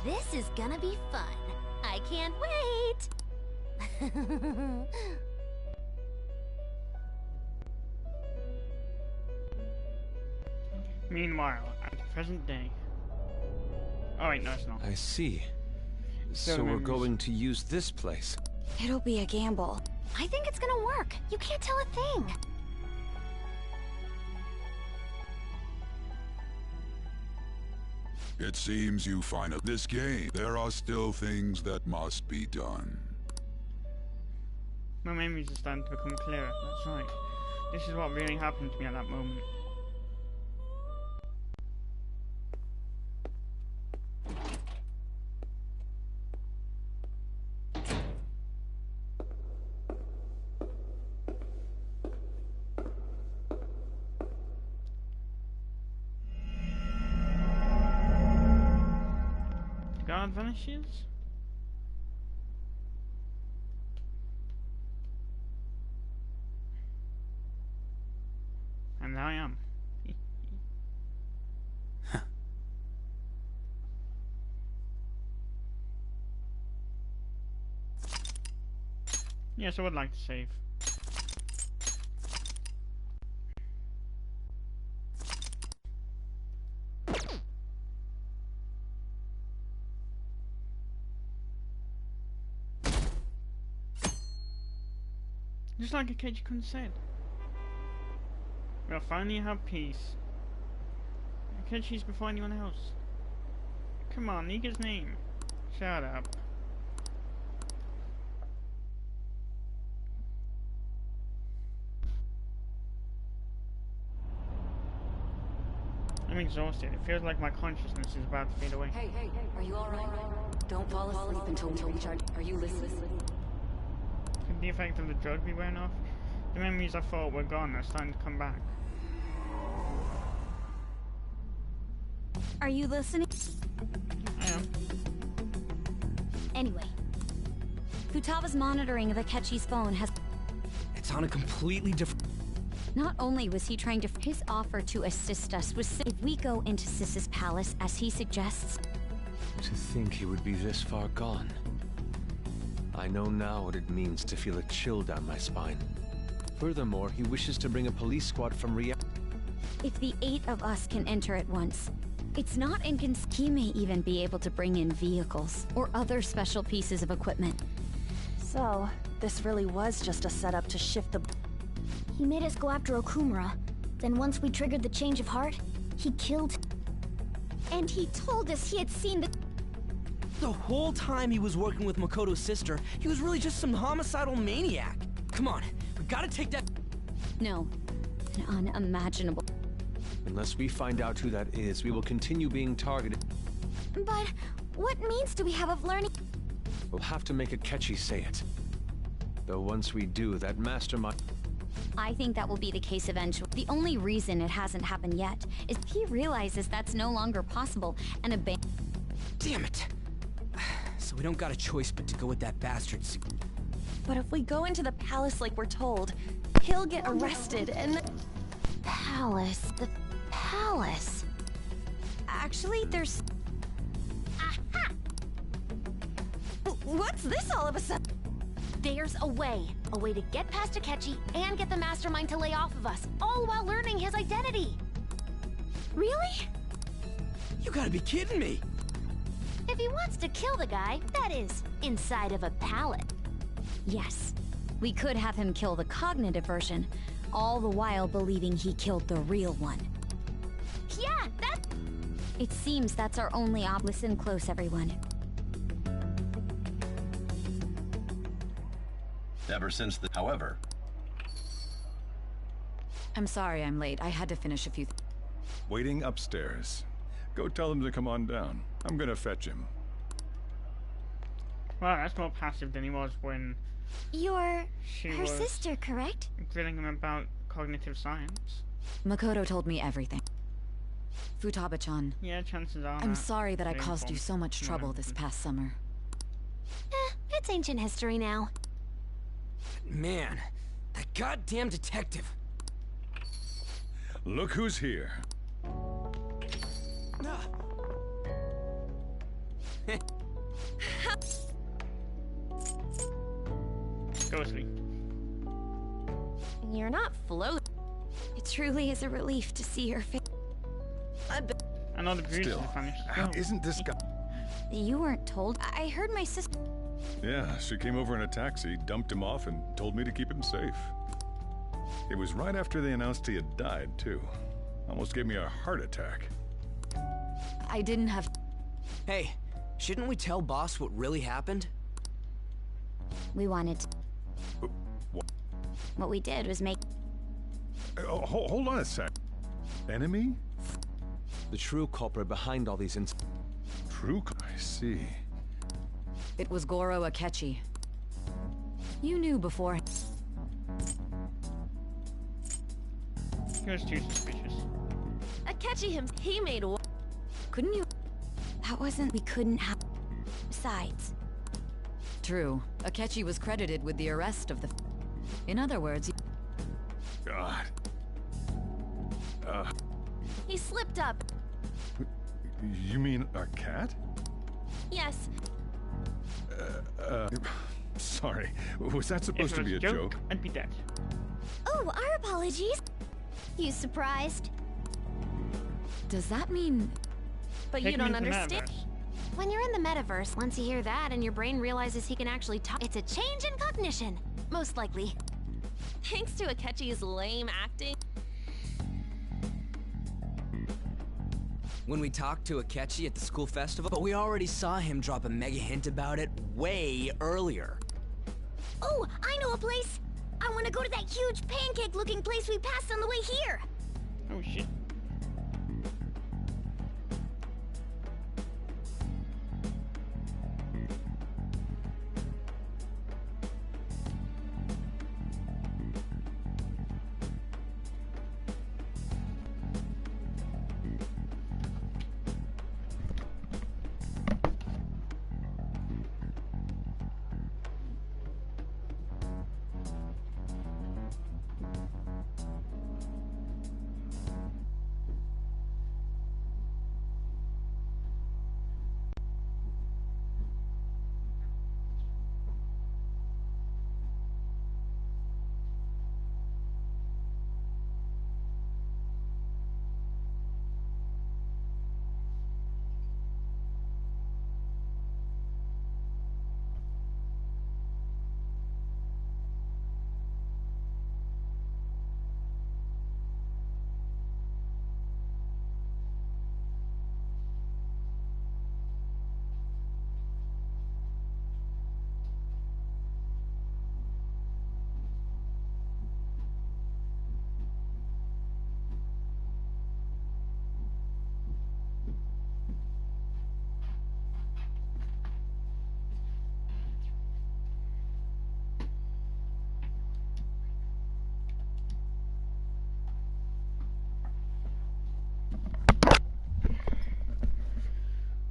This is gonna be fun. I can't wait! Meanwhile, at the present day. Oh wait, no it's not. I see. So we're memories. going to use this place. It'll be a gamble. I think it's gonna work. You can't tell a thing. It seems you find out this game. There are still things that must be done. My memories are starting to become clearer. That's right. This is what really happened to me at that moment. The guard vanishes. And there I am. Yes, I would like to save. Just like Akechi-kun said. We'll finally have peace. Akechi's before anyone else. Come on, Nika's name. Shut up. I'm exhausted. It feels like my consciousness is about to fade away. Hey, are you alright? Don't fall asleep until we recharge. Are you listening? Could the effect of the drug be wearing off? The memories I thought were gone are starting to come back. Are you listening? I am. Anyway, Futaba's monitoring of Akechi's phone has... It's on a completely different... Not only was he trying to... His offer to assist us was... If we go into Sis's palace, as he suggests... To think he would be this far gone. I know now what it means to feel a chill down my spine. Furthermore, he wishes to bring a police squad from If the 8 of us can enter at once, it's not he may even be able to bring in vehicles or other special pieces of equipment. So, this really was just a setup to shift the... He made us go after Okumura. Then once we triggered the change of heart, he killed... And he told us he had seen the... The whole time he was working with Makoto's sister, he was really just some homicidal maniac. Come on, we gotta take that... No. An unimaginable... Unless we find out who that is, we will continue being targeted. But what means do we have of learning... We'll have to make Akechi say it. Though once we do, that mastermind... I think that will be the case eventually. The only reason it hasn't happened yet is he realizes that's no longer possible and Damn it! So we don't got a choice but to go with that bastard. But if we go into the palace like we're told, he'll get arrested and... The palace. Actually, there's... Aha! What's this all of a sudden? There's a way to get past Akechi and get the mastermind to lay off of us, all while learning his identity. Really? You gotta be kidding me! If he wants to kill the guy, that is, inside of a palace. Yes. We could have him kill the cognitive version, all the while believing he killed the real one. Yeah, that... It seems that's our only op. Listen close, everyone. Ever since the... However... I'm sorry I'm late. I had to finish a few... Waiting upstairs. Go tell them to come on down. I'm gonna fetch him. Well, that's more passive than he was when You're she her was sister, correct? grilling him about cognitive science. Makoto told me everything. Futaba-chan, Yeah, chances are I'm that sorry that I they caused you informed so much trouble this him. past summer. It's ancient history now. Man, that goddamn detective. Look who's here. Ghostly. You're not floating. It truly is a relief to see your face. Another beauty Still, vanished. isn't this guy... You weren't told. I heard my sister. Yeah, she came over in a taxi, dumped him off, and told me to keep him safe. It was right after they announced he had died, too. Almost gave me a heart attack. I didn't have... Hey, shouldn't we tell Boss what really happened? We wanted to. What? What we did was make. Hold on a sec. Enemy? The true culprit behind all these incidents. I see. It was Goro Akechi. You knew before. He was too suspicious. Akechi he made war. Couldn't you? That wasn't. We couldn't have. Besides. True. Akechi was credited with the arrest of the... In other words... God. He slipped up. You mean our cat? Yes. Sorry. Was that supposed If to it was be a joke? I'd be dead. Oh, our apologies. You surprised? Does that mean... But Take you me don't to the understand. metaverse. When you're in the metaverse, once you hear that and your brain realizes he can actually talk, it's a change in cognition. Most likely. Thanks to Akechi's lame acting. When we talked to Akechi at the school festival, but we already saw him drop a mega hint about it way earlier. Oh, I know a place. I want to go to that huge pancake-looking place we passed on the way here. Oh shit.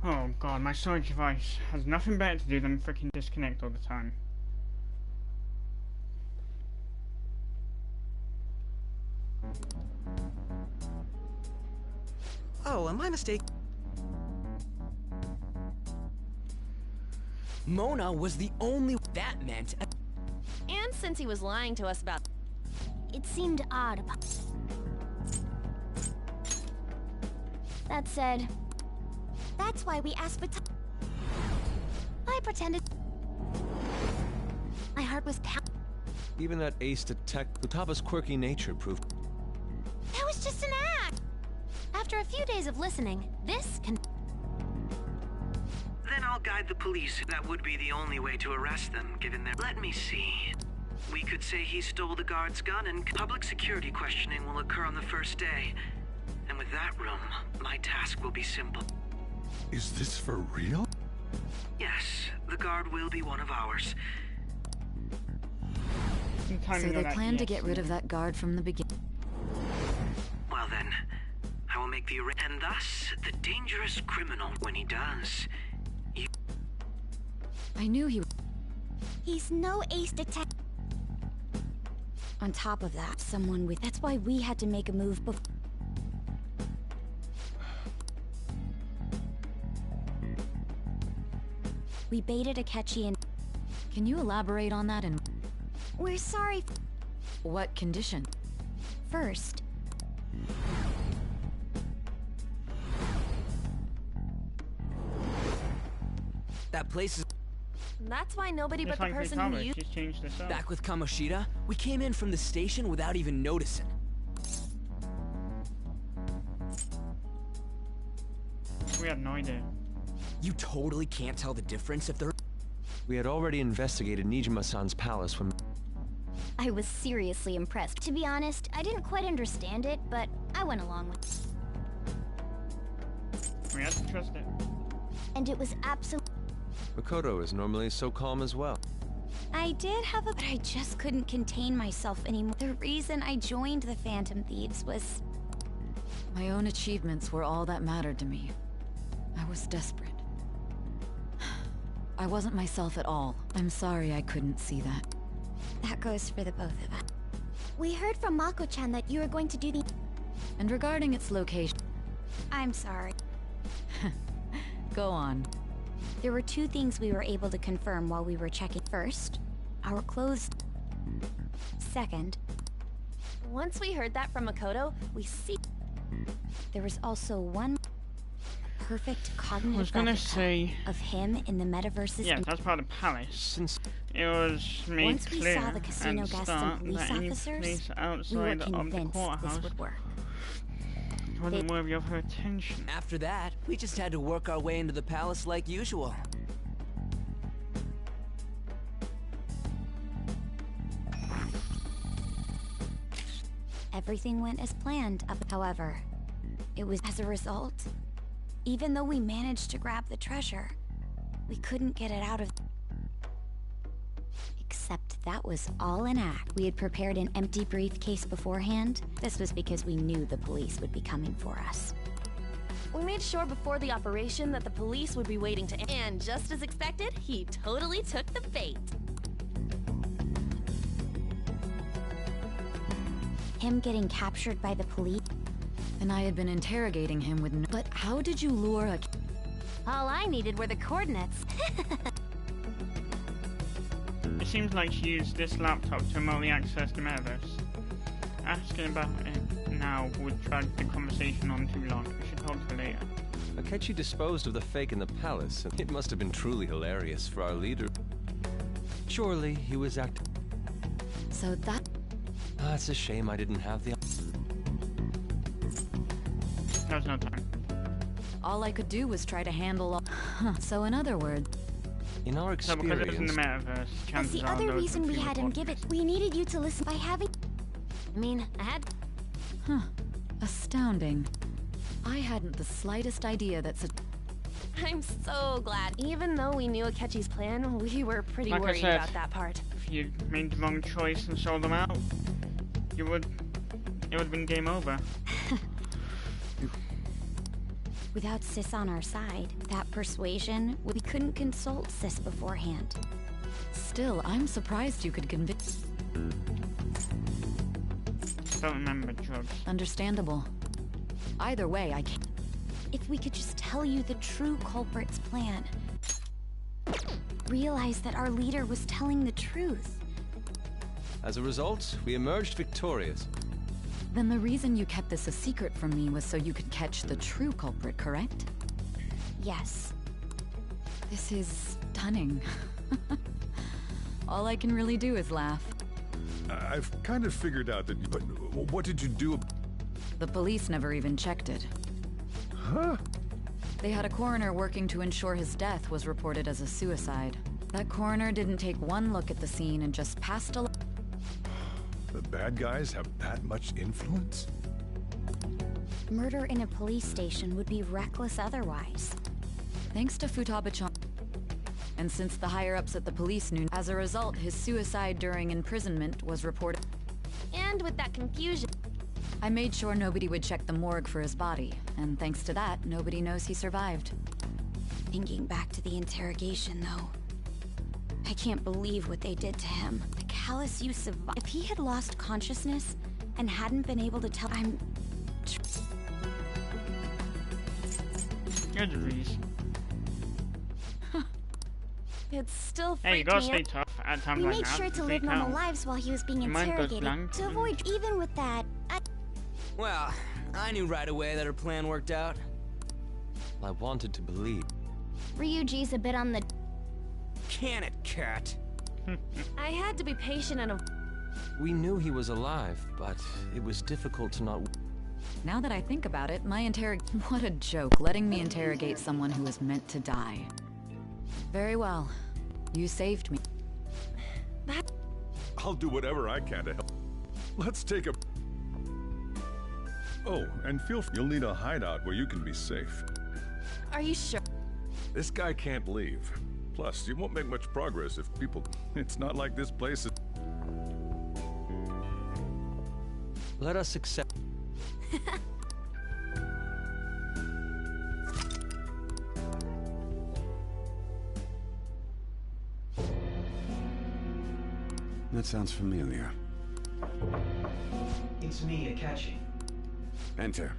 Oh god, my storage device has nothing better to do than freaking disconnect all the time. Oh, am I mistaken? Mona was the only... That meant... And since he was lying to us about... It seemed odd. That said, that's why we asked for I pretended. My heart was pounding. Even that ace detect Futaba's quirky nature proved... That was just an act. After a few days of listening, this can... Then I'll guide the police. That would be the only way to arrest them, given their... Let me see. We could say he stole the guard's gun, and public security questioning will occur on the first day. And with that room, my task will be simple. Is this for real? Yes, the guard will be one of ours. So they plan to get rid of that guard from the beginning. Well then, I will make the arrest, and thus the dangerous criminal. When he does, you... I knew he... He's no ace detective. On top of that, someone with... That's why we had to make a move before... We baited Akechi and... Can you elaborate on that and We're sorry. what condition? First, That place is That's why nobody Just but the like person who Futaba, used... she's changed this up. back with Kamoshida. We came in from the station without even noticing. We had no idea. You totally can't tell the difference if they're... We had already investigated Nijima-san's palace when... I was seriously impressed. To be honest, I didn't quite understand it, but I went along with it. We had to trust it. And it was absolutely... Makoto is normally so calm as well. I did have a... But I just couldn't contain myself anymore. The reason I joined the Phantom Thieves was... My own achievements were all that mattered to me. I was desperate. I wasn't myself at all. I'm sorry I couldn't see that. That goes for the both of us. We heard from Mako-chan that you were going to do the... And regarding its location... I'm sorry. Go on. There were two things we were able to confirm while we were checking. First, our clothes... Second... Once we heard that from Makoto, we see... There was also one... perfect cognitive I was gonna replica say... of him in the metaverse's... Yeah, that's part of the palace. Since It was made Once we clear saw the casino at the guests start and police that any officers, place we were outside of the convinced courthouse this would work. wasn't worthy of her attention. After that, we just had to work our way into the palace like usual. Everything went as planned. However, it was as a result. Even though we managed to grab the treasure, we couldn't get it out of... Except that was all an act. We had prepared an empty briefcase beforehand. This was because we knew the police would be coming for us. We made sure before the operation that the police would be waiting to... And just as expected, he totally took the bait. Him getting captured by the police... And I had been interrogating him with no... But how did you lure a... All I needed were the coordinates. It seems like she used this laptop to remotely access the metaverse. Asking about it now would drag the conversation on too long. We should talk to her later. Akechi disposed of the fake in the palace, and it must have been truly hilarious for our leader. Surely he was acting... So that... Ah, it's a shame I didn't have the... There was no time. All I could do was try to handle all... So in other words... In our So because it was in the experience... metaverse, That's chances the are other those reason would we be had him give it. We needed you to listen by having... I mean, I had... Huh. Astounding. I hadn't the slightest idea that such... I'm so glad. Even though we knew Akechi's plan, we were pretty Like I worried said, about that part. If you made the wrong choice and sold them out, you would... It would have been game over. Without Sis on our side, that persuasion, we couldn't consult Sis beforehand. Still, I'm surprised you could convince... Don't remember drugs. Understandable. Either way, I can't... If we could just tell you the true culprit's plan. Realize that our leader was telling the truth. As a result, we emerged victorious. Then the reason you kept this a secret from me was so you could catch the true culprit, correct? Yes. This is stunning. All I can really do is laugh. I've kind of figured out that... But what did you do? The police never even checked it. Huh? They had a coroner working to ensure his death was reported as a suicide. That coroner didn't take one look at the scene and just passed a... The bad guys have that much influence? Murder in a police station would be reckless otherwise. Thanks to Futaba-chan. And since the higher-ups at the police knew, as a result, his suicide during imprisonment was reported. And with that confusion... I made sure nobody would check the morgue for his body, and thanks to that, nobody knows he survived. Thinking back to the interrogation, though, I can't believe what they did to him. The callous use of... If he had lost consciousness and hadn't been able to tell... Good reason. It's still Hey, you freaking gotta me stay out. tough at times We like made that. sure to They live normal count. lives while he was being Your mind goes interrogated. blank. To avoid, even with that, Well, I knew right away that her plan worked out. I wanted to believe. Ryuji's a bit on the... Can it, cat? I had to be patient and We knew he was alive, but it was difficult to not... Now that I think about it, what a joke, letting me interrogate someone who was meant to die. Very well. You saved me. I'll do whatever I can to help. Let's take a... Oh, and you'll need a hideout where you can be safe. Are you sure? This guy can't leave. Plus, you won't make much progress if people... It's not like this place is... Let us accept... That sounds familiar. It's me, Akachi. Enter.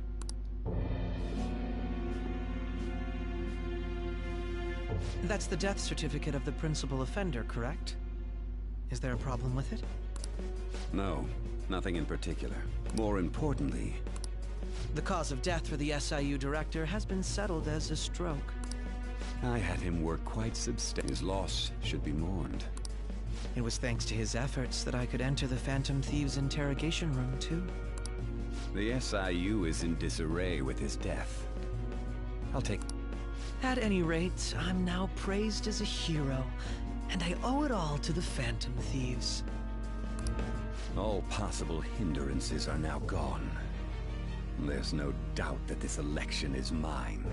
That's the death certificate of the principal offender, correct? Is there a problem with it? No, nothing in particular. More importantly... The cause of death for the SIU director has been settled as a stroke. I had him work quite substantially. His loss should be mourned. It was thanks to his efforts that I could enter the Phantom Thieves' interrogation room, too. The SIU is in disarray with his death. I'll take... At any rate, I'm now praised as a hero, and I owe it all to the Phantom Thieves. All possible hindrances are now gone. There's no doubt that this election is mine.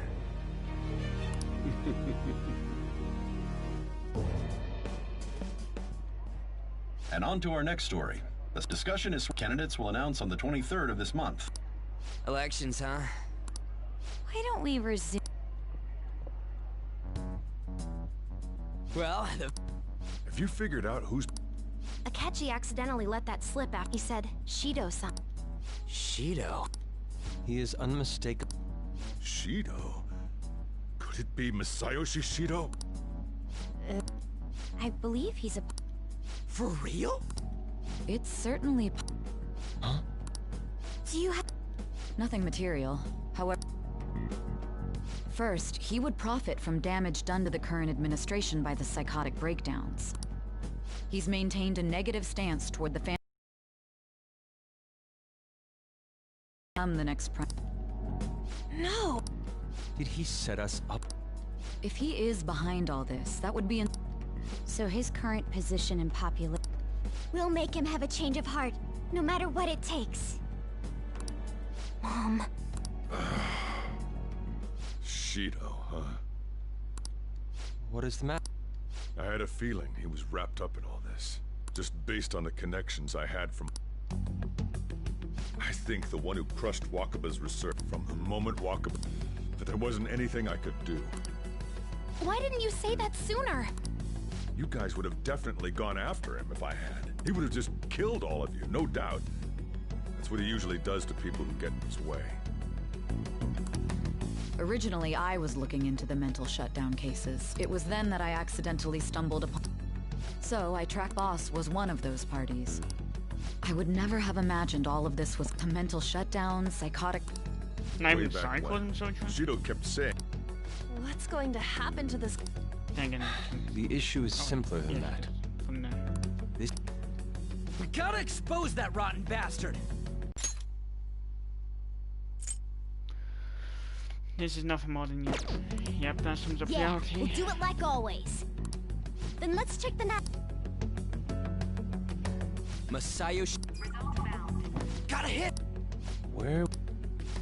And on to our next story. This discussion is candidates will announce on the 23rd of this month. Elections, huh? Why don't we resume? Well, Have you figured out who's... Akechi accidentally let that slip out. He said Shido-san. Shido? He is unmistakable. Shido? Could it be Masayoshi Shido? I believe he's a... For real? It's certainly... Huh? Do you have... Nothing material. However... First, he would profit from damage done to the current administration by the psychotic breakdowns. He's maintained a negative stance toward the I'm the next prime. No! Did he set us up? If he is behind all this, that would be So his current position in popularity... We'll make him have a change of heart, no matter what it takes. Mom. Shido, huh? What is the matter? I had a feeling he was wrapped up in all this, just based on the connections I had from... I think the one who crushed Wakaba's research from the moment Wakaba... that there wasn't anything I could do. Why didn't you say that sooner? You guys would have definitely gone after him if I had. He would have just killed all of you, no doubt. That's what he usually does to people who get in his way. Originally, I was looking into the mental shutdown cases. It was then that I accidentally stumbled upon... So, I tracked Boss was one of those parties. I would never have imagined all of this was a mental shutdown, psychotic... Not Way even back Psycho when, and so Shido kept saying... What's going to happen to this? The issue is simpler than that. This... We gotta expose that rotten bastard! This is nothing more than you. Yep, that sums up Yeah, reality. we'll do it like always. Then let's check the map. Masayoshi... Got a hit! Where...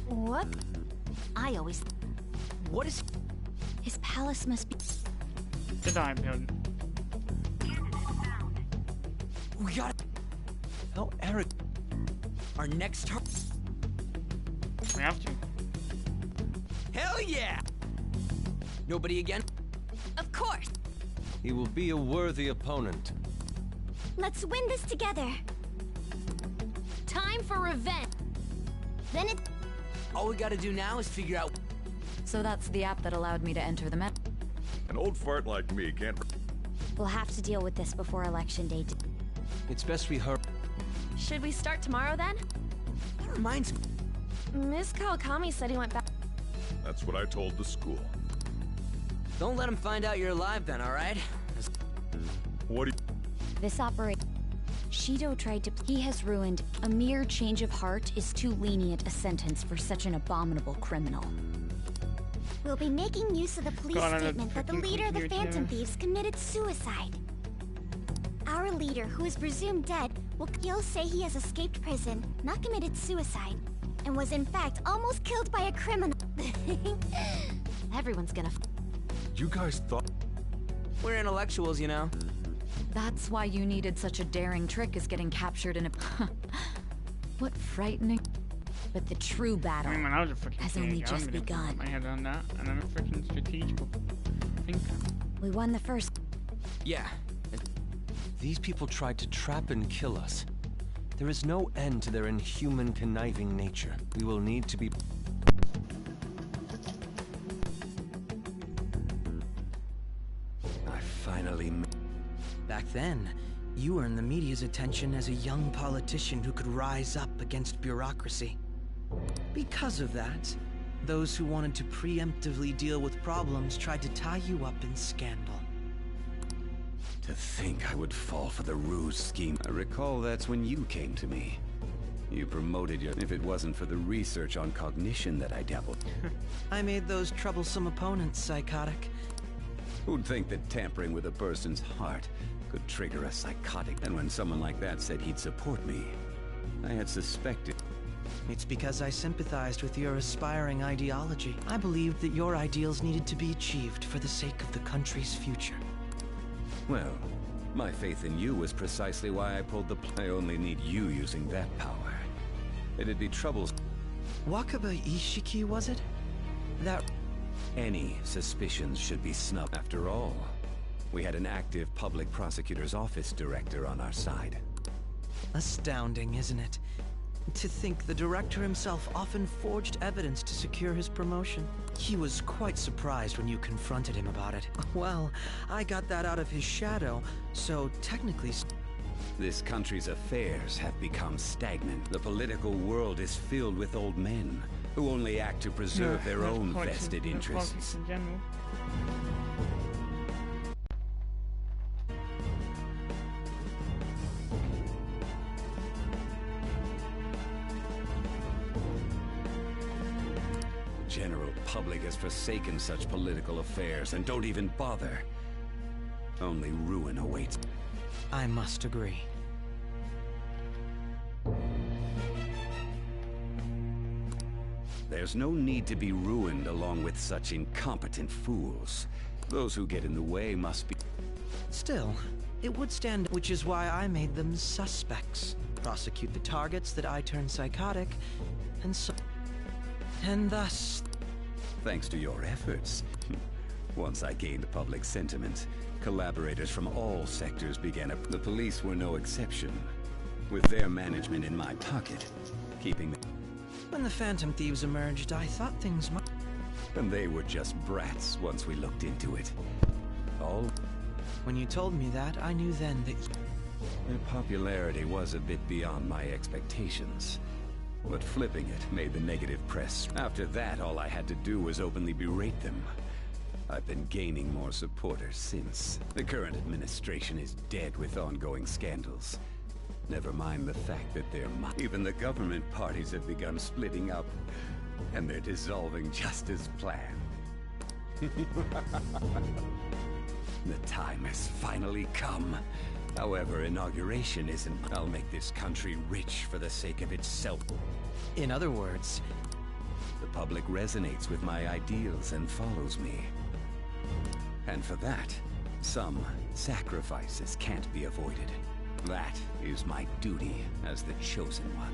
What? I always... What is... His palace must be... The dye building. We got... How arrogant... Our next target... We have to. Hell yeah! Nobody again? Of course! He will be a worthy opponent. Let's win this together. Time for revenge. Then it... All we gotta do now is figure out... So that's the app that allowed me to enter the An old fart like me can't... We'll have to deal with this before Election Day. It's best we hurry. Should we start tomorrow then? That reminds me. Miss Kawakami said he went back. That's what I told the school. Don't let him find out you're alive then, alright? What do you... This operation... Shido tried to... He has ruined... A mere change of heart is too lenient a sentence for such an abominable criminal. We'll be making use of the police statement that the leader of the Phantom Thieves committed suicide. Our leader, who is presumed dead, he'll say he has escaped prison, not committed suicide, and was in fact almost killed by a criminal. Everyone's gonna... You guys thought... We're intellectuals, you know. That's why you needed such a daring trick as getting captured in a... What frightening... But the true battle I mean, when I was a freaking has teenager, only I was just gonna begun. put my head on that, and I'm a freaking strategical thinker. We won the first... Yeah. These people tried to trap and kill us. There is no end to their inhuman, conniving nature. We will need to be... I finally... Back then, you earned the media's attention as a young politician who could rise up against bureaucracy. Because of that, those who wanted to preemptively deal with problems tried to tie you up in scandal. To think I would fall for the ruse scheme. I recall that's when you came to me. You promoted your... If it wasn't for the research on cognition that I dabbled... I made those troublesome opponents psychotic. Who'd think that tampering with a person's heart could trigger a psychotic? And when someone like that said he'd support me, I had suspected... It's because I sympathized with your aspiring ideology. I believed that your ideals needed to be achieved for the sake of the country's future. Well, my faith in you was precisely why I pulled the... I only need you using that power. It'd be troubles... Wakaba Ishiki, was it? That... Any suspicions should be snubbed. After all, we had an active public prosecutor's office director on our side. Astounding, isn't it? To think the director himself often forged evidence to secure his promotion. He was quite surprised when you confronted him about it. Well, I got that out of his shadow, so technically... This country's affairs have become stagnant. The political world is filled with old men who only act to preserve their own vested interests. In general. The general public has forsaken such political affairs and don't even bother. Only ruin awaits. I must agree. There's no need to be ruined along with such incompetent fools. Those who get in the way must be... Still, it would stand, which is why I made them suspects. Prosecute the targets that I turn psychotic, and so... And thus... Thanks to your efforts. Once I gained public sentiment, collaborators from all sectors began The police were no exception, with their management in my pocket, keeping the... When the Phantom Thieves emerged, I thought things might... And they were just brats once we looked into it. All... When you told me that, I knew then that... Their popularity was a bit beyond my expectations. But flipping it made the negative press. After that, all I had to do was openly berate them. I've been gaining more supporters since. The current administration is dead with ongoing scandals. Never mind the fact that even the government parties have begun splitting up, and they're dissolving just as planned. The time has finally come. However, inauguration isn't... I'll make this country rich for the sake of itself. In other words... The public resonates with my ideals and follows me. And for that, some sacrifices can't be avoided. That is my duty as the Chosen One.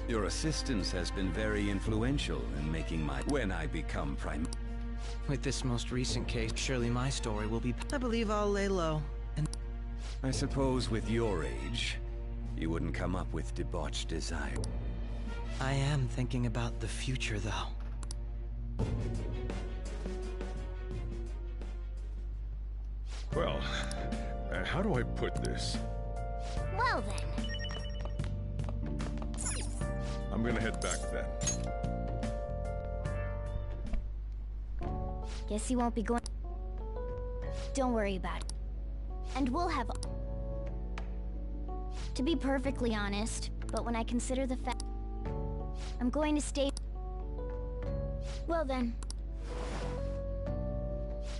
Your assistance has been very influential in making my... When I become Prime... With this most recent case, surely my story will be... I believe I'll lay low, and... I suppose with your age, you wouldn't come up with debauched desire. I am thinking about the future, though. Well, And how do I put this? Well then. I'm gonna head back then. Guess you won't be going. Don't worry about it. And we'll have. To be perfectly honest, but when I consider the fact I'm going to stay. Well then.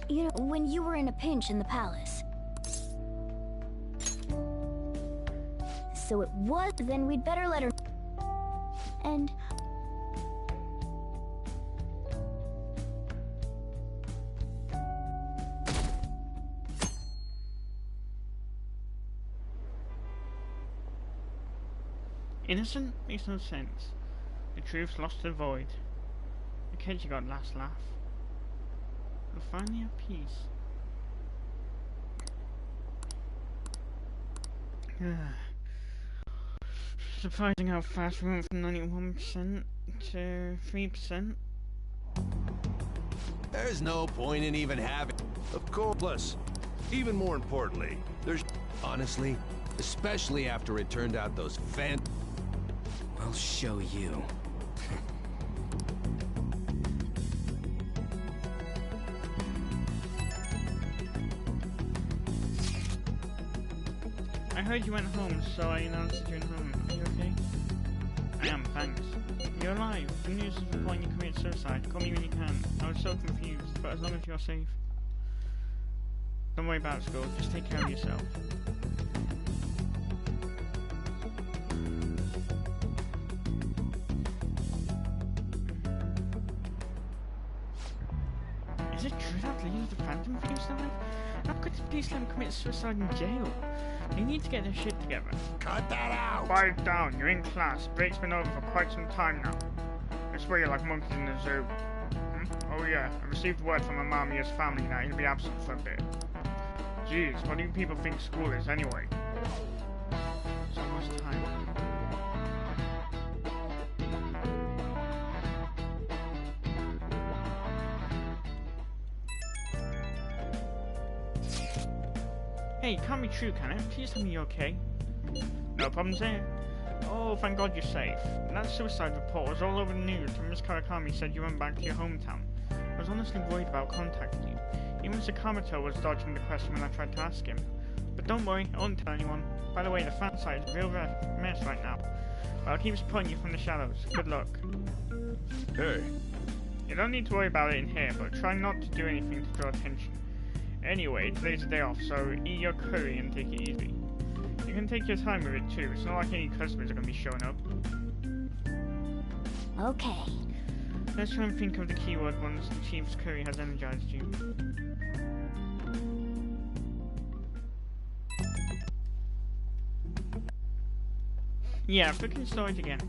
You know, when you were in a pinch in the palace. So it was, then we'd better let her. And innocent makes no sense. The truth's lost to the void. The kid you got last laugh. We'll finally have peace. Surprising how fast we went from 91% to 3%. There's no point in even having... Of course. Plus, even more importantly, there's... Honestly, especially after it turned out those I'll show you. I heard you went home, so I announced that you're home. Are you okay? I am, thanks. You're alive. The news is reporting you committed suicide. Call me when you can. I was so confused, but as long as you're safe. Don't worry about school, just take care of yourself. Is it true that leader of the Phantom Thieves died? How could the police let him commit suicide in jail? They need to get their shit together. Cut that out! Quiet down, you're in class. Break's been over for quite some time now. I swear you're like monkeys in the zoo. Oh yeah, I received word from Amamiya's family that he'll be absent for a bit. Jeez, what do you people think school is anyway? So much time. Hey, it can't be true, can it? Please tell me you're okay. No problems there. Oh, thank God you're safe. That suicide report was all over the news and Miss Karakami said you went back to your hometown. I was honestly worried about contacting you. Even Sakamoto was dodging the question when I tried to ask him. But don't worry, I won't tell anyone. By the way, the fan site is a real mess right now. But I'll keep supporting you from the shadows. Good luck. Hey. You don't need to worry about it in here, but try not to do anything to draw attention. Anyway, today's a day off, so eat your curry and take it easy. You can take your time with it too. It's not like any customers are going to be showing up. okay. Let's try and think of the keyword once the Chief's curry has energized you. Yeah, freaking storage again.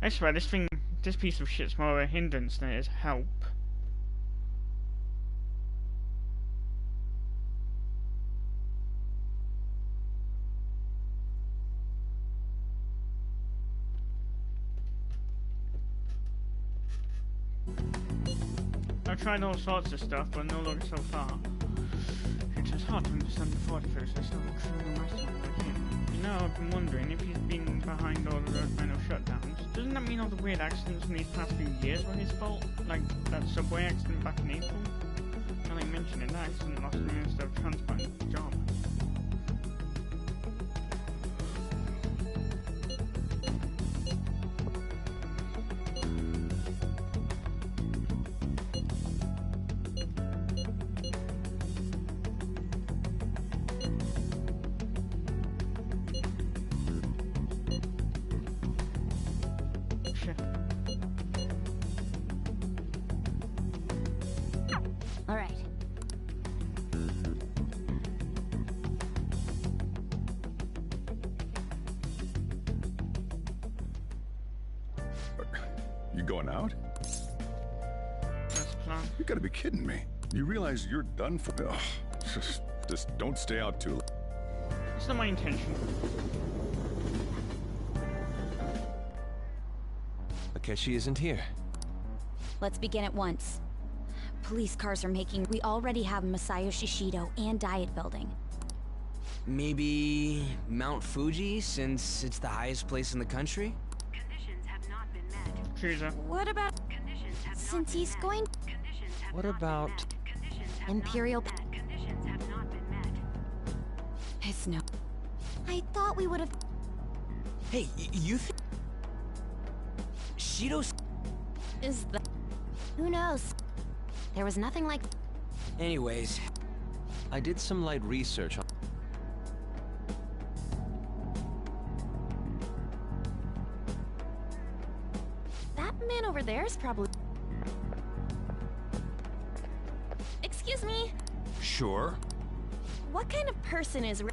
I swear, this piece of shit's more of a hindrance than it is help. I've tried all sorts of stuff, but no luck so far. It was hard to understand the thought process of a criminal mastermind like him. You know, I've been wondering if he's been behind all of those final shutdowns. Doesn't that mean all the weird accidents from these past few years were his fault? Like that subway accident back in April? Now they mentioned it, that accident lost the Minister of Transport his job. All right. You going out? That's the plan. You gotta be kidding me. You realize you're done for... Ugh, just don't stay out too late. It's not my intention. Akechi isn't here. Let's begin at once. police cars are making. We already have Masayoshi Shido and Diet Building. Maybe Mount Fuji, since it's the highest place in the country? Conditions have not been met. Chooser. What about... Since he's going... What about... Imperial... Conditions have not been met. It's no... I thought we would have... Hey, you think... Shido's... Is the... Who knows? There was nothing like... Anyways... I did some light research on... That man over there is probably... Excuse me? Sure. What kind of person is...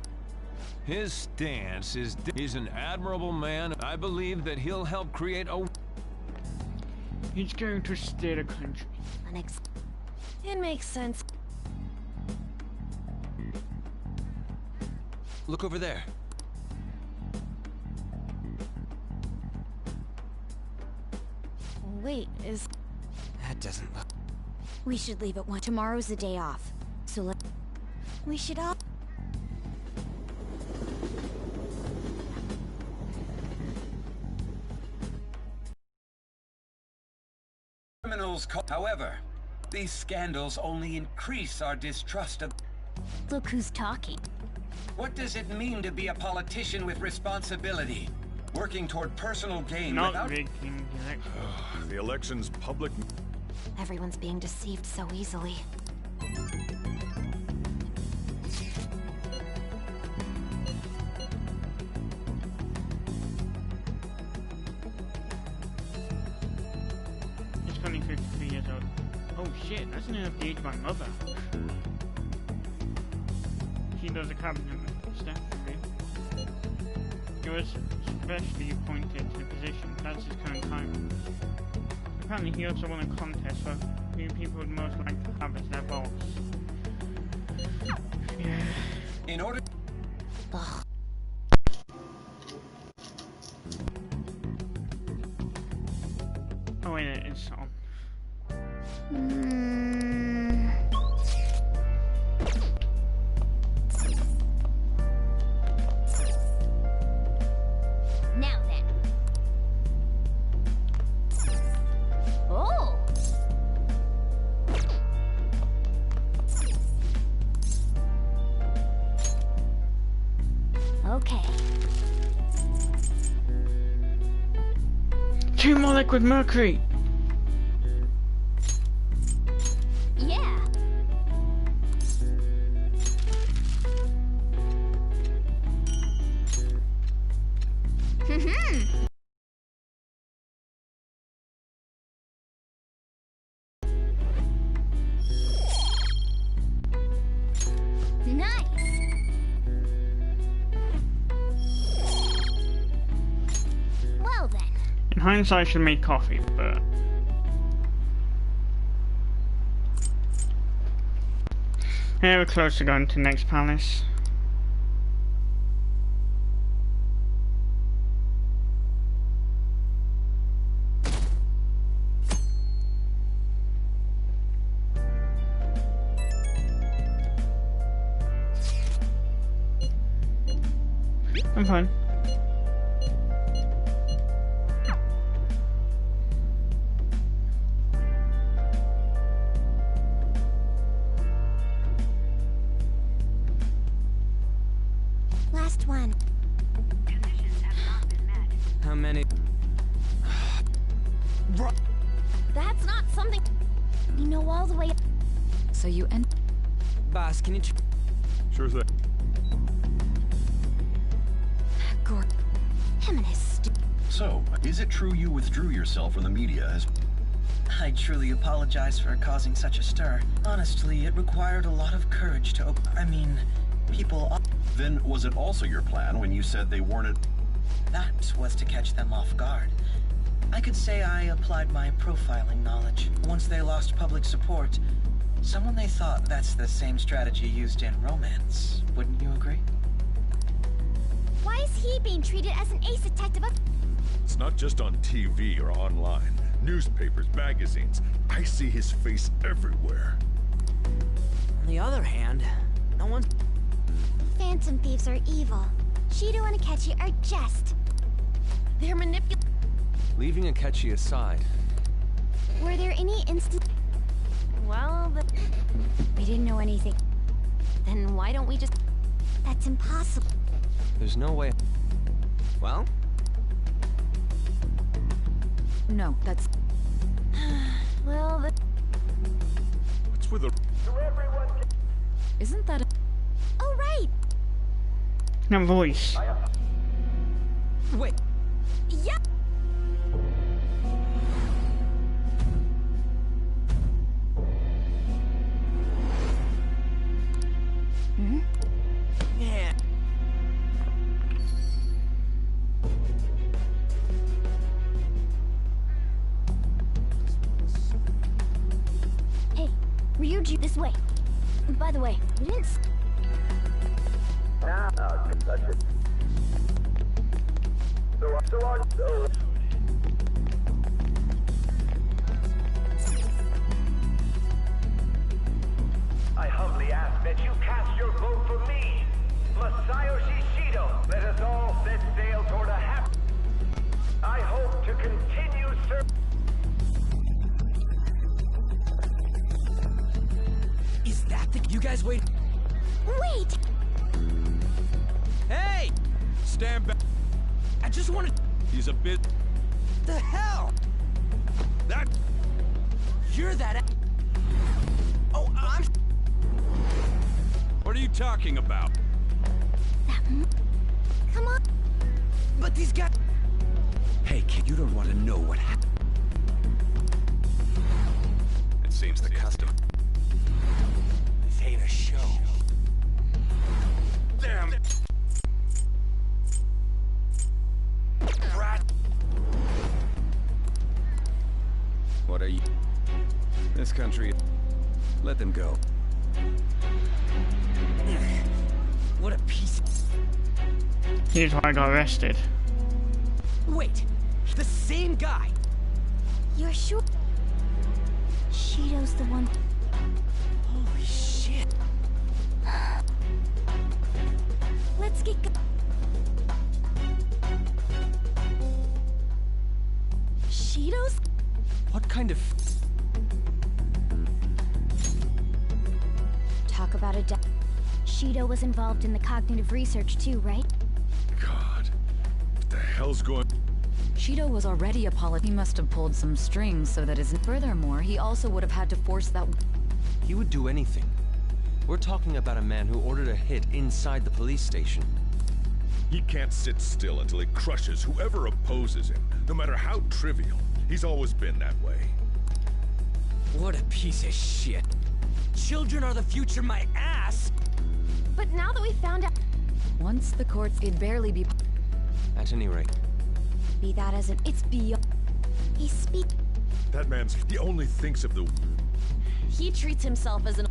His stance is... He's an admirable man. I believe that he'll help create a... He's going to steer the country. It makes sense. Look over there. Wait, is... That doesn't look... We should leave at 1. Tomorrow's the day off. So let... We should all... Criminals. However, these scandals only increase our distrust of... Look who's talking. What does it mean to be a politician with responsibility? Working toward personal gain Not without... making the election. The election's public... Everyone's being deceived so easily. He's only 53 years old. Oh shit, that's enough to age my mother. She does a cabinet staff review. He was specially appointed to the position. That's his current title. Apparently he also won a contest for who people would most like to have as their boss. Yeah. In order... Ugh. Oh wait, it's on. Now then. Oh! Okay. 2 more liquid mercury! Yeah. Nice. Well then. In hindsight, I should make coffee, but... Yeah, we're close to going to the next palace. I'm fine. Last one. How many... That's not something... We know all the way... So you end... Boss, can you... Sure thing. Gord. Him and his So, is it true you withdrew yourself from the media as... I truly apologize for causing such a stir. Honestly, it required a lot of courage to I mean, people... Then, was it also your plan when you said they weren't... That was to catch them off guard. I could say I applied my profiling knowledge. Once they lost public support, someone they thought that's the same strategy used in romance. Wouldn't you agree? Why is he being treated as an ace detective? It's not just on TV or online. Newspapers, magazines. I see his face everywhere. On the other hand, no one's... Phantom thieves are evil. Shido and Akechi are just. They're Leaving Akechi aside. Were there any instances? Well, we didn't know anything. Then why don't we just... That's impossible. There's no way... Well? No, that's... Well, What's with the... Isn't that a... Oh, right! That voice. Wait. Yeah! Hmm? Man. Hey, Ryuji, this way. By the way, we didn't... Touch it. So. I humbly ask that you cast your vote for me, Masayoshi Shido. Let us all set sail toward a happy... I hope to continue serving... Is that the... You guys wait... Wait! Hey! Stand back. I just wanted... He's a bit... The hell? That... You're that... Oh, I'm... What are you talking about? Come on. But these guys... Hey, kid, you don't want to know what happened. It seems the custom. This ain't a show. Damn! Brat! What are you... This country... Let them go. What a piece... Here's why I got arrested. Wait! The same guy! You're sure? Shido's the one... Holy shit! Let's get... Shido's? What kind of... Talk about a Shido was involved in the cognitive research too, right? God. What the hell's going... Shido was already a polit. He must have pulled some strings so that his... Furthermore, he also would have had to force that... He would do anything. We're talking about a man who ordered a hit inside the police station. He can't sit still until he crushes whoever opposes him, no matter how trivial. He's always been that way. What a piece of shit. Children are the future, my ass! But now that we found out... Once the courts... It'd barely be... At any rate. Be that as it's beyond... He speak... That man's... He only thinks of the... He treats himself as an...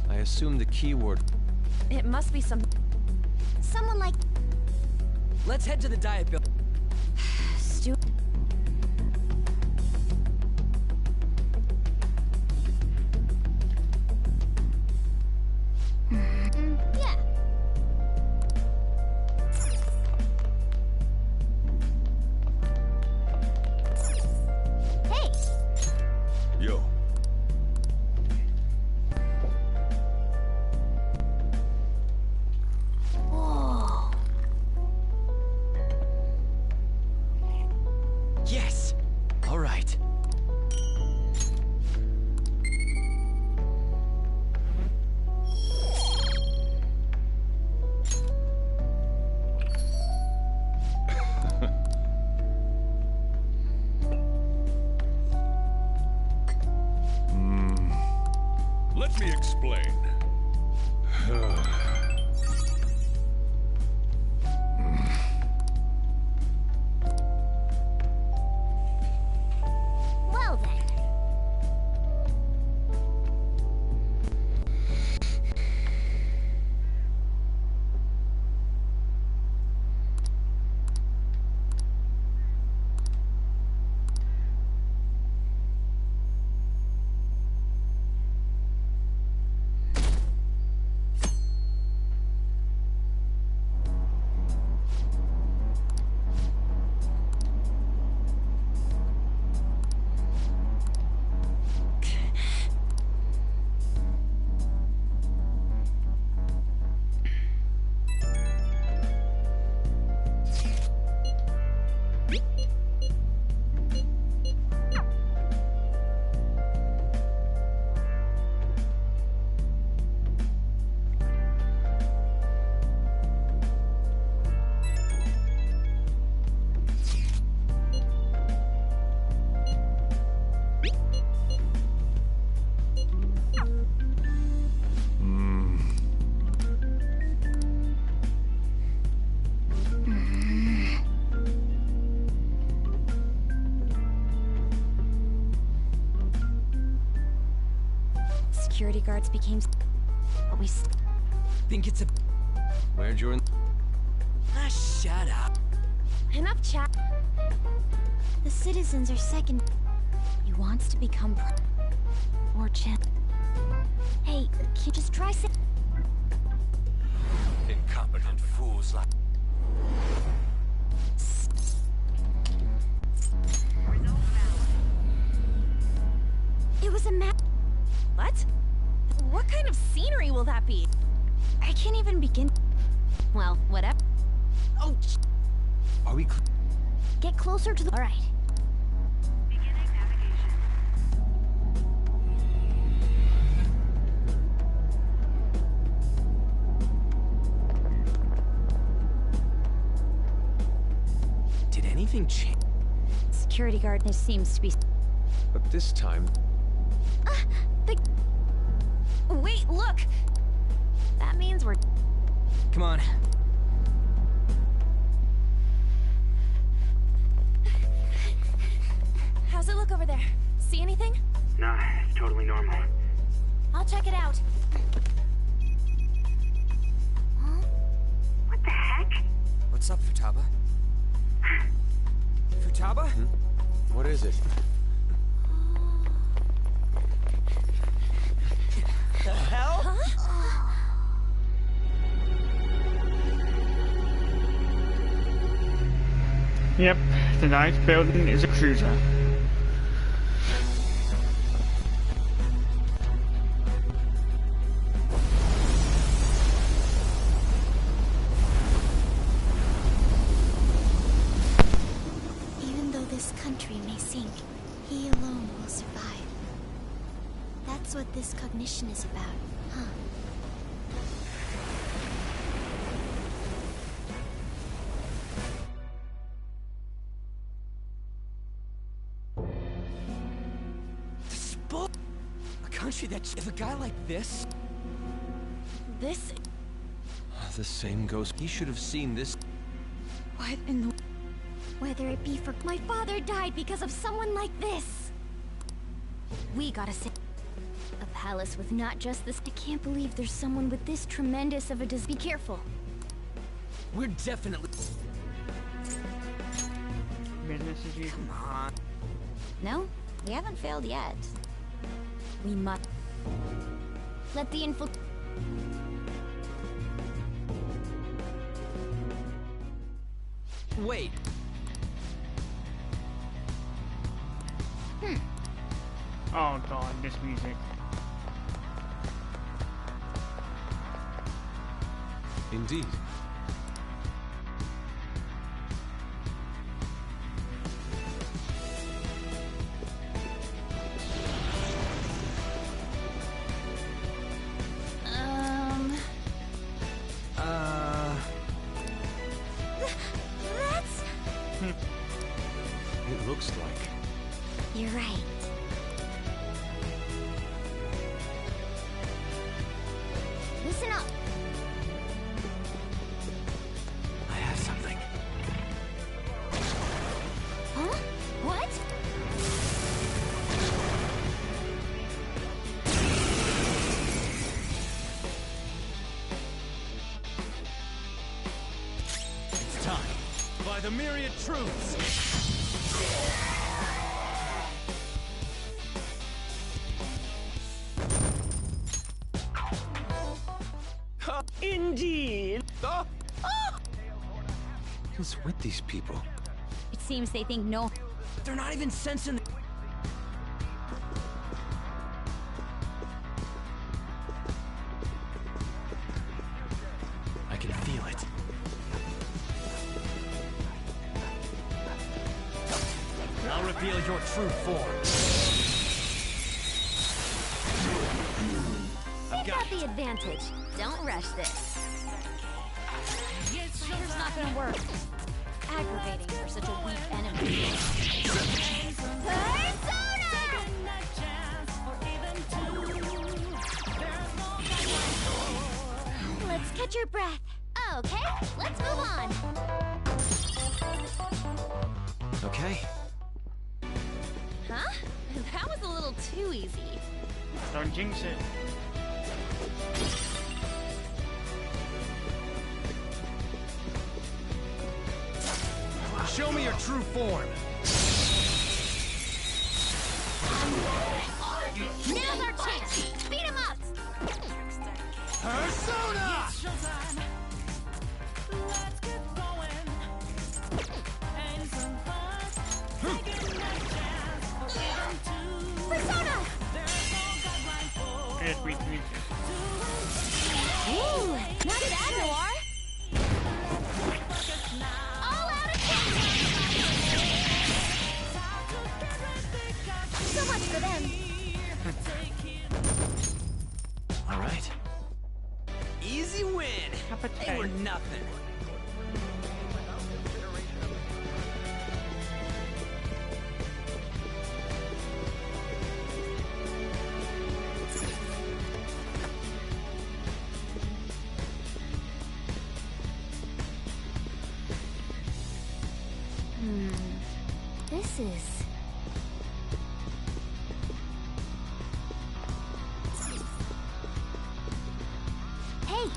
I assume the keyword... It must be some... Someone like... Let's head to the diet bill. Stu... Yeah. Hey! Yo. Whoa. Yes! All right. Let me explain. Well then. security guards became... We think it's a... Where'd you... Ah, shut up. Enough chat. The citizens are second. He wants to become or chill. Hey, can you just try Incompetent fools like... It was a map. What? What kind of scenery will that be? I can't even begin. Well, whatever. Oh, are we... Get closer to the... Alright. did anything change? Security guard, this seems to be... But this time... Wait, look! That means we're... Come on. How's it look over there? See anything? Nah, it's totally normal. I'll check it out. Huh? What the heck? What's up, Futaba? Futaba? What is it? The hell? Huh? Yep, the ninth building is a cruiser. Even though this country may sink, he alone will survive. That's what this cognition is about, huh? A country that... If a guy like this... This... The same goes... He should have seen this... What in the... Whether it be for... My father died because of someone like this! We gotta say... A palace with not just this... I can't believe there's someone with this tremendous of a dis... Be careful. We're definitely... Business as usual. Come on. No, we haven't failed yet. We must... Let the info... Wait. Oh god, this music. Indeed. That's... It looks like... You're right. Listen up. I have something. Huh? What? It's time. By the myriad truths. Indeed. What's with these people? It seems they think no... They're not even sensing... I can feel it. I'll reveal your true form. I've got the advantage. Don't rush this. Fire's not gonna work. Aggravating for such a weak enemy. Let's catch your breath. Okay, let's move on. Okay. Huh? That was a little too easy. Don't jinx it. Show me your true form. Now's our chance! Beat him up! Persona! Persona! Yes, we can. Ooh, not bad, Noir! All out attack! So much for them. All right. Easy win. They were nothing. This is... Hey!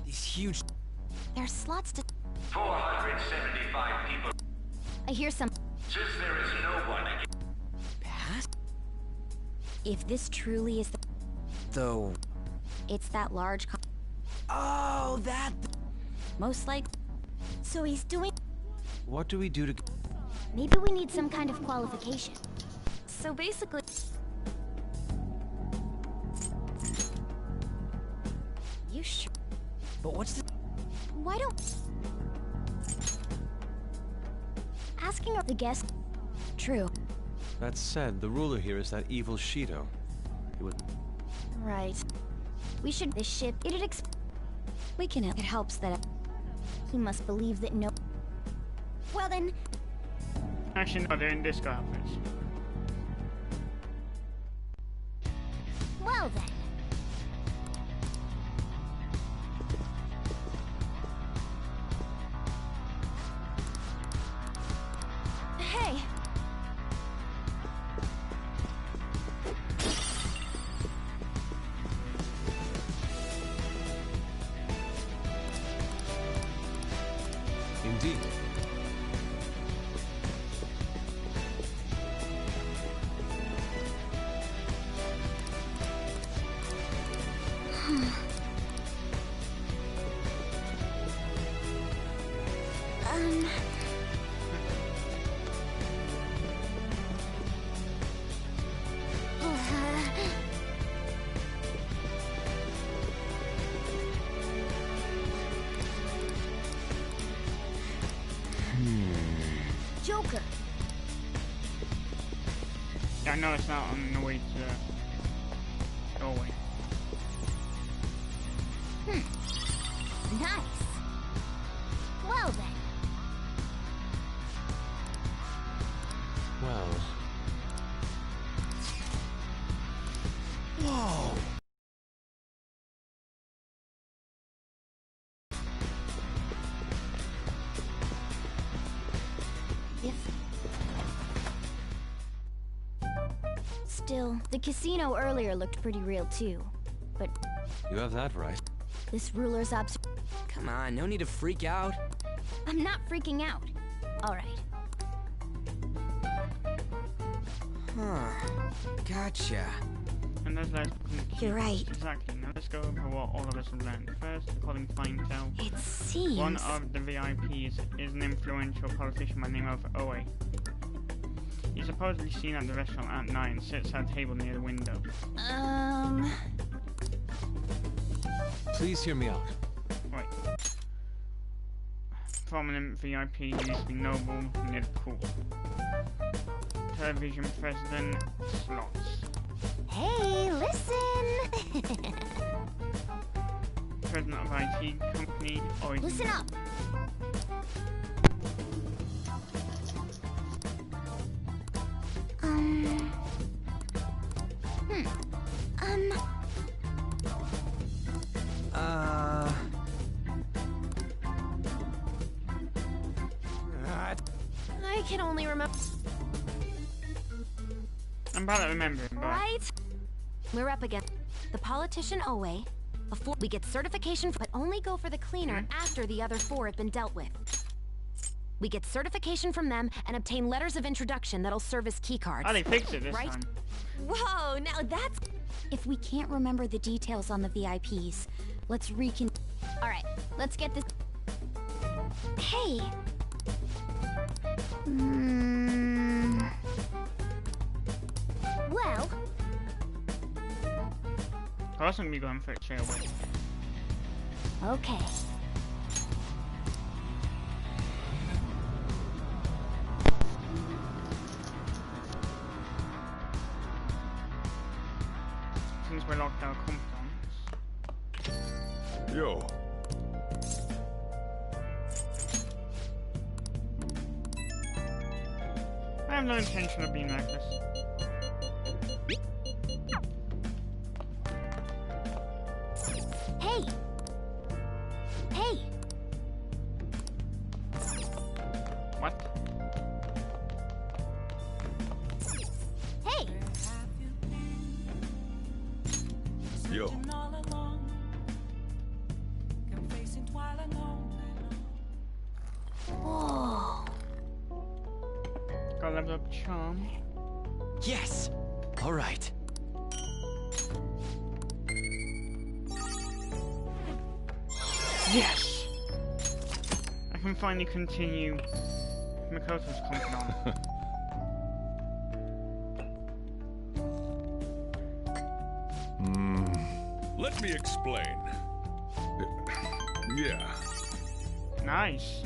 These huge... There's slots to... 475 people. I hear some... Since there is no one again. Pass? If this truly is the... Though... It's that large... Oh, that... Most likely... So he's doing... What do we do to... Maybe we need some kind of qualification. So basically... You sure? But what's the... Why don't... Asking the guest... True. That said, the ruler here is that evil Shido. It would... Right. We should... This ship... We can... It helps that... He must believe that no... Well then... Actually, no, they're in disco outfits. Well then... Hey! Indeed. Joker! Yeah, I know it's not on the way to Norway. Nice! Well then... Well... Whoa! Still, the casino earlier looked pretty real too. But You have that right. this ruler's Come on, no need to freak out. I'm not freaking out. Alright. Huh. Gotcha. And that's like... You're right. Exactly. Now let's go over what all of us have learned. First, according to Intel, It seems... one of the VIPs is an influential politician by the name of Oe. He's supposedly seen at the restaurant at night and sits at a table near the window. Please hear me out. Wait. Prominent VIP used to be noble near the pool. Television president slots. Hey, listen! President of IT company Origin. Listen up! I can only remember... I'm bad at remembering, but... Right? We're up against the politician Owe. Before we get certification, but only go for the cleaner after the other 4 have been dealt with. We get certification from them and obtain letters of introduction that'll serve as keycards. Oh, they fixed it this right? time. Whoa, now that's... If we can't remember the details on the VIPs, let's Alright, let's get this... Hey! Well... I wasn't gonna be going for it straight away. Okay. Since we're locked out of confidence. Yo. I have no intention of being like this. Hey! Hey! What? Hey! Yo. Whoa. Got level up charm. Yes! Alright. Yes! I can finally continue Makoto's confidant. Let me explain. Yeah. Nice.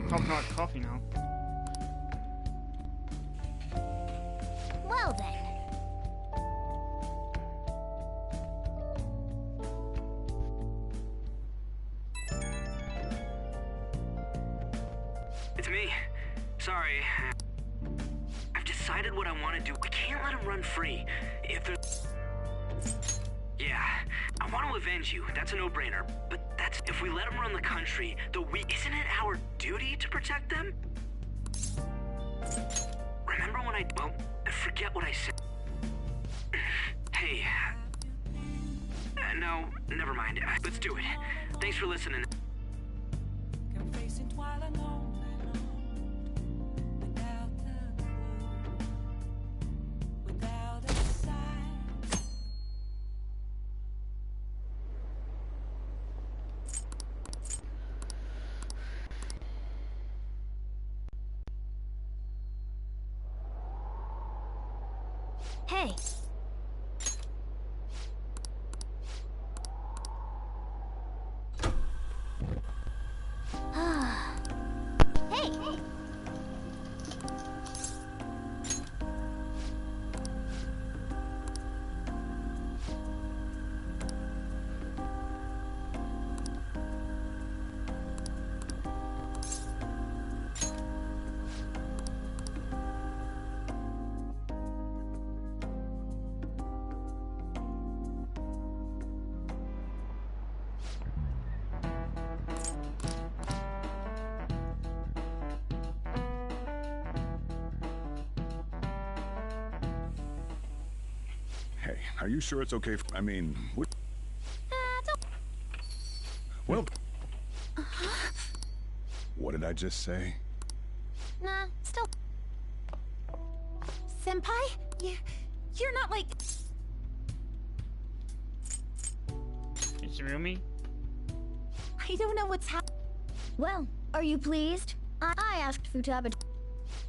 Top-notch coffee now. Well then. It's me. Sorry. I've decided what I want to do. I can't let him run free. If there's... Yeah, I want to avenge you. That's a no-brainer. But that's... If we let him run the country, isn't it our duty to protect them? Remember when I... Well, forget what I said. Hey. No, never mind. Let's do it. Thanks for listening. Hey! Hey! Hey, are you sure it's okay? I mean, well, what did I just say? Nah, still... Senpai? You're not like... It's real me? I don't know what's happening. Well, are you pleased? I asked Futaba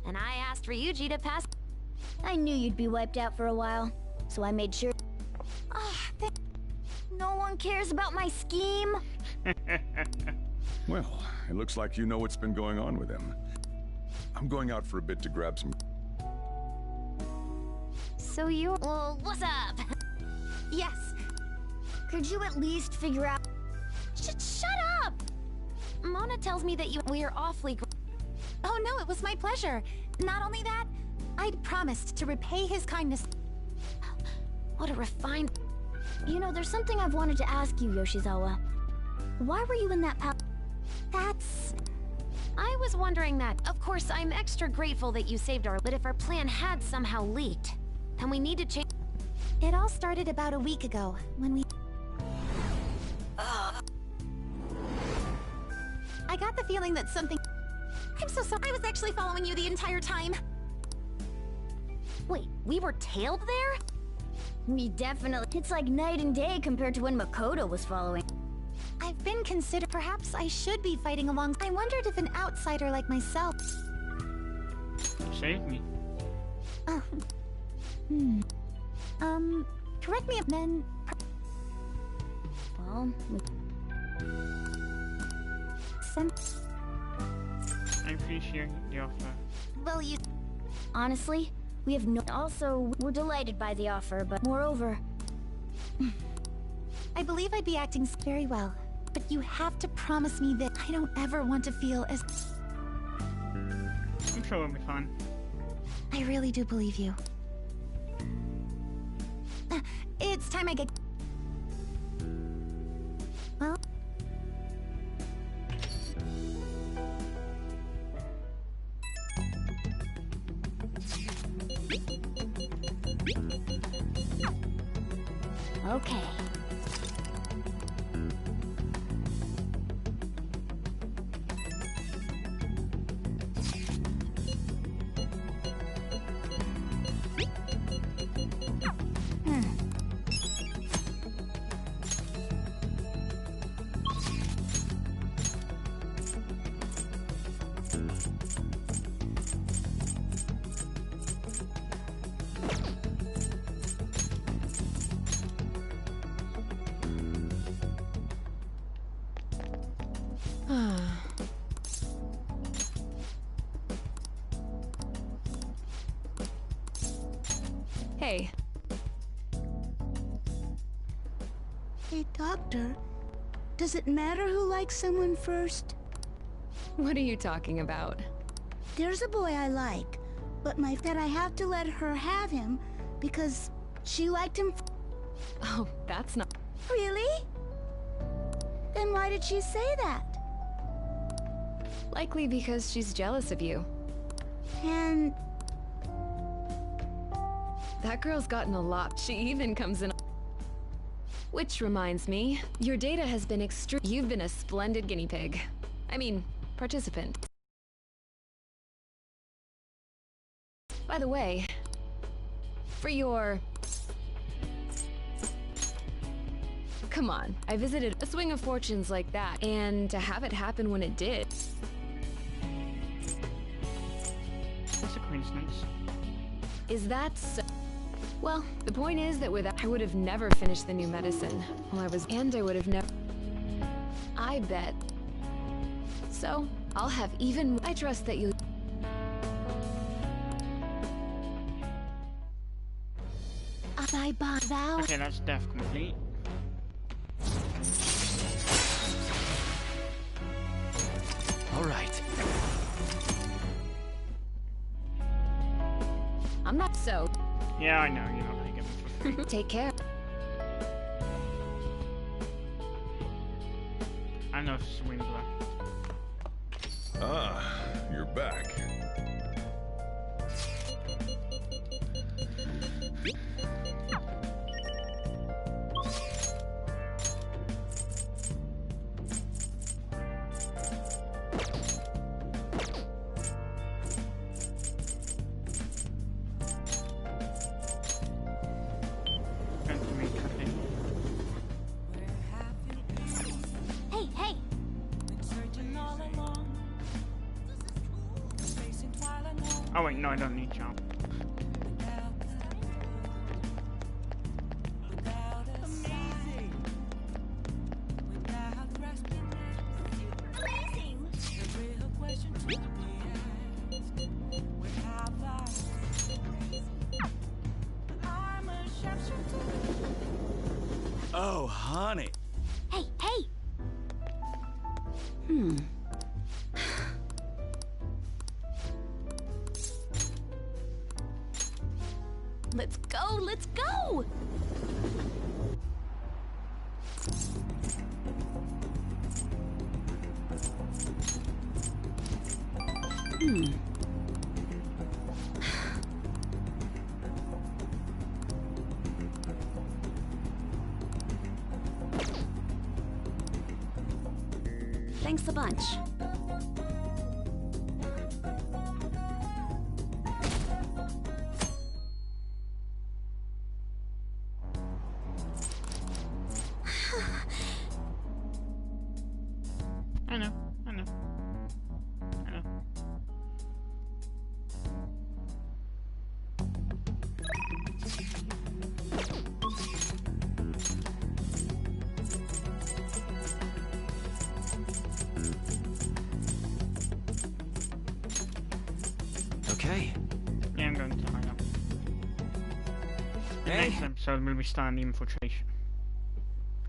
and I asked Ryuji to pass... I knew you'd be wiped out for a while, so I made sure... No one cares about my scheme? Well, it looks like you know what's been going on with him. I'm going out for a bit to grab some... So you're... Well, what's up? Yes. Could you at least figure out... Shut up! Mona tells me that we're awfully... Oh no, it was my pleasure. Not only that, I'd promised to repay his kindness. What a refined... You know, there's something I've wanted to ask you, Yoshizawa. Why were you in that That's... I was wondering that. Of course, I'm extra grateful that you saved our... But if our plan had somehow leaked... and we need to change. It all started about a week ago, when we... I got the feeling that something... I'm so sorry, I was actually following you the entire time. Wait, we were tailed there? Me definitely. It's like night and day compared to when Makoto was following. I've been considered... Perhaps I should be fighting along... I wondered if an outsider like myself... Save me. Correct me if then... Well... I appreciate the offer. Well, you... Honestly, we have no... Also, we're delighted by the offer, but moreover... I believe I'd be acting very well, but you have to promise me that I don't ever want to feel as... I'm sure it'll be fine. I really do believe you. It's time I get... Well... Okay. Hey. Hey, Doctor. Does it matter who likes someone first? What are you talking about? There's a boy I like, but that I have to let her have him because she liked him. Oh, that's not... Really? Then why did she say that? Likely because she's jealous of you. And... That girl's gotten a lot. She even comes in... Which reminds me, your data has been You've been a splendid guinea pig. I mean, participant. By the way, for your... Come on, I visited a swing of fortunes like that, and to have it happen when it did... It's a coincidence. Is that so? Well, the point is that without I would have never finished the new medicine while I was... And I would have never... I bet. So, I'll have even... I trust that you... Okay, that's death complete. All right. I'm not so... Yeah, I know, you're not gonna get me for free. Take care. I know Swindler. Ah, you're back. Hey! Oh wait, no, I don't need jump. Oh, honey. Hey! Let's go! Thanks a bunch. I know. Okay. Yeah, I'm going to hang up. The next episode will be starting the infiltration.